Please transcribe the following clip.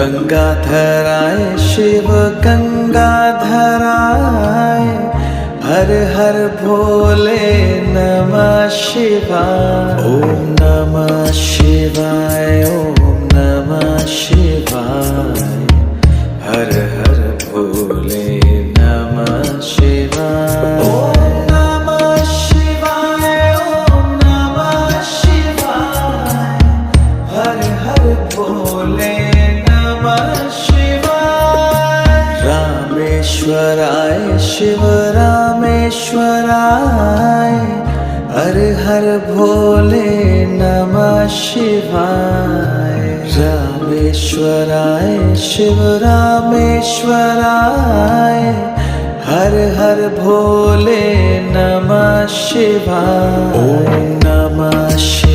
गंगाधराय शिव गंगाधराय, हर हर भोले नमः शिवाय। ओम नमः शिवाय, ओम नमः शिवाय, हर हर भोले नमः शिवाय। ओम नमः शिवाय, ओम नमः शिवाय, हर हर भोले नमः शिवाय। रामेश्वराय शिव रामेश्वराय, हर हर भोले नमः शिवाय। रामेश्वराय शिव रामेश्वराय, हर हर भोले नमः शिवाय। ओम नमः शिवाय।